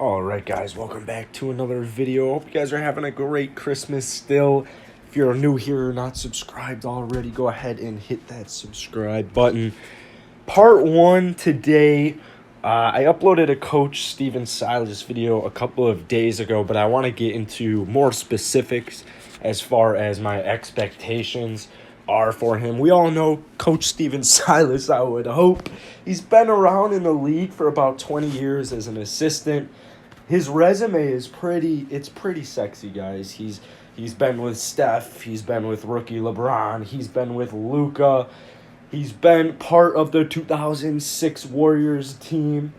Alright guys, welcome back to another video. Hope you guys are having a great Christmas still. If you're new here or not subscribed already, go ahead and hit that subscribe button. Part 1 today. I uploaded a Coach Stephan Silas video a couple of days ago, but I want to get into more specifics as far as my expectations are for him. We all know Coach Stephan Silas, I would hope. He's been around in the league for about 20 years as an assistant. His resume is pretty sexy, guys. He's been with Steph, he's been with rookie LeBron, he's been with Luka. He's been part of the 2006 Warriors team.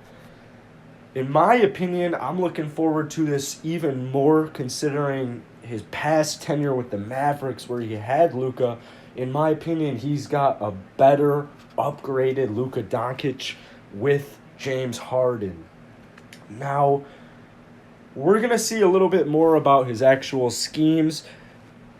In my opinion, I'm looking forward to this even more considering his past tenure with the Mavericks where he had Luka. In my opinion, he's got a better, upgraded Luka Doncic with James Harden. Now, we're going to see a little bit more about his actual schemes.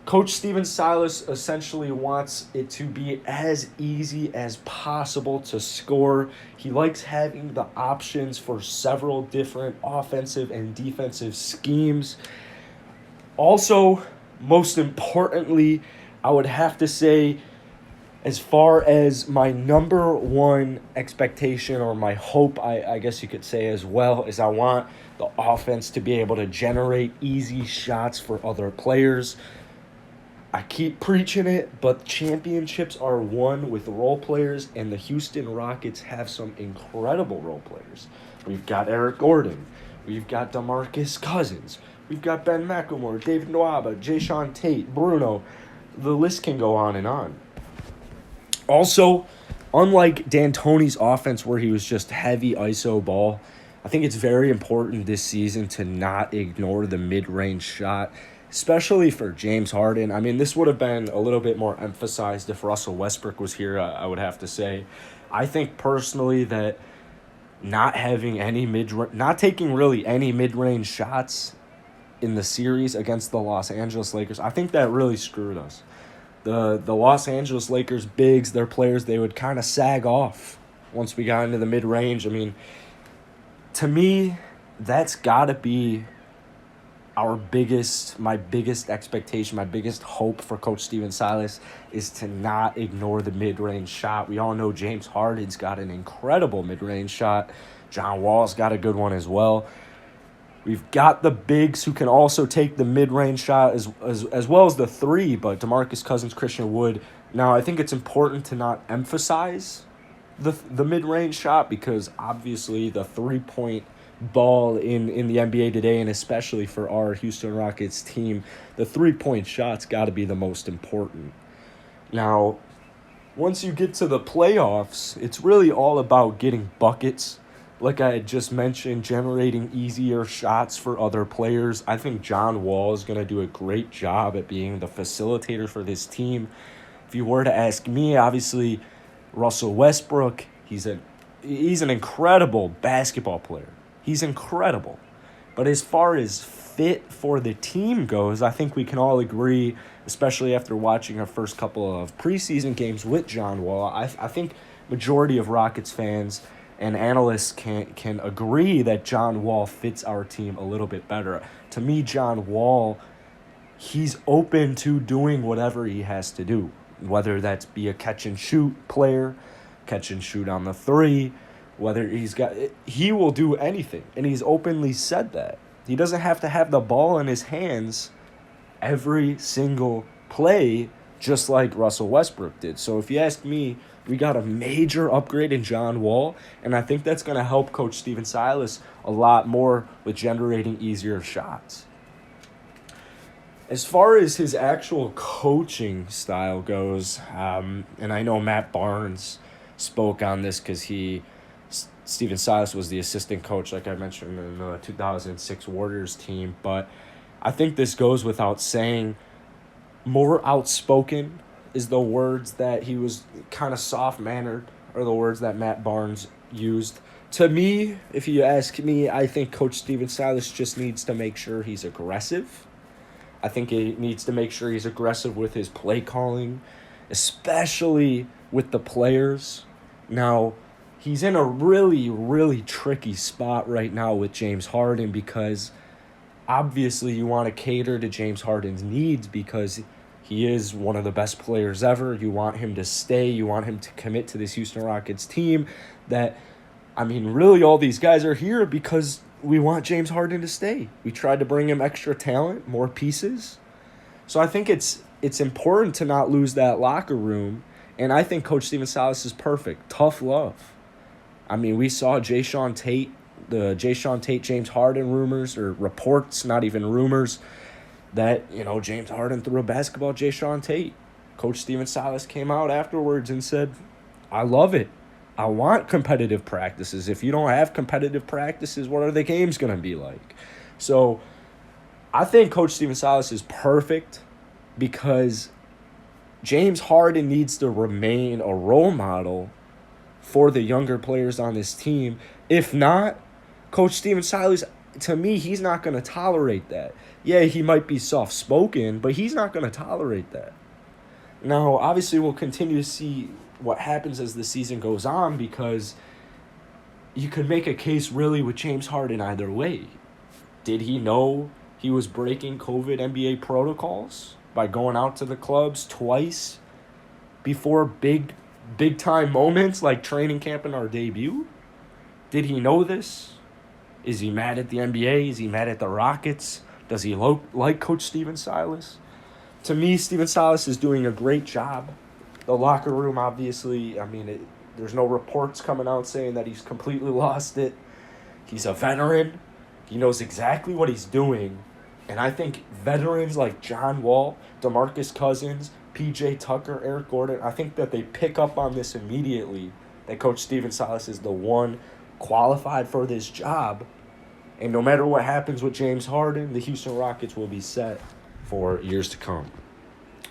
Coach Stephan Silas essentially wants it to be as easy as possible to score. He likes having the options for several different offensive and defensive schemes. Also, most importantly, I would have to say, as far as my number one expectation or my hope, I guess you could say as well, is I want the offense to be able to generate easy shots for other players. I keep preaching it, but championships are won with role players, and the Houston Rockets have some incredible role players. We've got Eric Gordon. We've got DeMarcus Cousins. We've got Ben McLemore, David Nwaba, Jayshawn Tate, Bruno. The list can go on and on. Also, unlike D'Antoni's offense where he was just heavy ISO ball, I think it's very important this season to not ignore the mid-range shot, especially for James Harden. I mean, this would have been a little bit more emphasized if Russell Westbrook was here, I would have to say. I think personally that not taking really any mid-range shots in the series against the Los Angeles Lakers, I think that really screwed us. The Los Angeles Lakers bigs, their players, they would kind of sag off once we got into the mid-range. I mean, to me, that's got to be my biggest expectation, my biggest hope for Coach Stephan Silas is to not ignore the mid-range shot. We all know James Harden's got an incredible mid-range shot. John Wall's got a good one as well. We've got the bigs who can also take the mid-range shot as well as the three, but DeMarcus Cousins, Christian Wood. Now, I think it's important to not emphasize the mid-range shot because obviously the three-point ball in the NBA today, and especially for our Houston Rockets team, the three-point shot's got to be the most important. Now, once you get to the playoffs, it's really all about getting buckets. Like I had just mentioned, generating easier shots for other players. I think John Wall is going to do a great job at being the facilitator for this team. If you were to ask me, obviously, Russell Westbrook, he's an incredible basketball player. He's incredible. But as far as fit for the team goes, I think we can all agree, especially after watching our first couple of preseason games with John Wall, I think majority of Rockets fans and analysts can agree that John Wall fits our team a little bit better. To me, John Wall, he's open to doing whatever he has to do, whether that's be a catch-and-shoot player, catch-and-shoot on the three, he will do anything, and he's openly said that. He doesn't have to have the ball in his hands every single play, just like Russell Westbrook did. So if you ask me, we got a major upgrade in John Wall, and I think that's going to help Coach Stephan Silas a lot more with generating easier shots. As far as his actual coaching style goes, and I know Matt Barnes spoke on this because Stephan Silas was the assistant coach, like I mentioned, in the 2006 Warriors team. But I think this goes without saying. More outspoken is the words that he was kind of soft-mannered, or the words that Matt Barnes used. To me, if you ask me, I think Coach Stephan Silas just needs to make sure he's aggressive. I think he needs to make sure he's aggressive with his play calling, especially with the players. Now, he's in a really, really tricky spot right now with James Harden because obviously you want to cater to James Harden's needs because he is one of the best players ever. You want him to stay. You want him to commit to this Houston Rockets team that, I mean, really all these guys are here because we want James Harden to stay. We tried to bring him extra talent, more pieces. So I think it's important to not lose that locker room. And I think Coach Stephan Silas is perfect. Tough love. I mean, we saw the Jason Tate, James Harden rumors, or reports, not even rumors, that, James Harden threw a basketball at Jason Tate. Coach Stephan Silas came out afterwards and said, I love it. I want competitive practices. If you don't have competitive practices, what are the games going to be like? So I think Coach Stephan Silas is perfect because James Harden needs to remain a role model for the younger players on this team. If not, Coach Stephan Silas, to me, he's not going to tolerate that. Yeah, he might be soft-spoken, but he's not going to tolerate that. Now, obviously, we'll continue to see what happens as the season goes on because you could make a case really with James Harden either way. Did he know he was breaking COVID NBA protocols by going out to the clubs twice before big-time moments like training camp and our debut? Did he know this? Is he mad at the NBA? Is he mad at the Rockets? Does he like Coach Stephan Silas? To me, Stephan Silas is doing a great job. The locker room, obviously, there's no reports coming out saying that he's completely lost it. He's a veteran. He knows exactly what he's doing. And I think veterans like John Wall, DeMarcus Cousins, PJ Tucker, Eric Gordon, I think that they pick up on this immediately, that Coach Stephan Silas is the one qualified for this job. And no matter what happens with James Harden, the Houston Rockets will be set for years to come.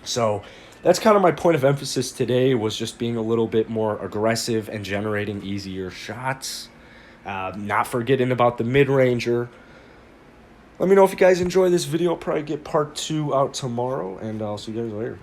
So that's kind of my point of emphasis today, was just being a little bit more aggressive and generating easier shots. Not forgetting about the mid-ranger. Let me know if you guys enjoy this video. I'll probably get part 2 out tomorrow, and I'll see you guys later.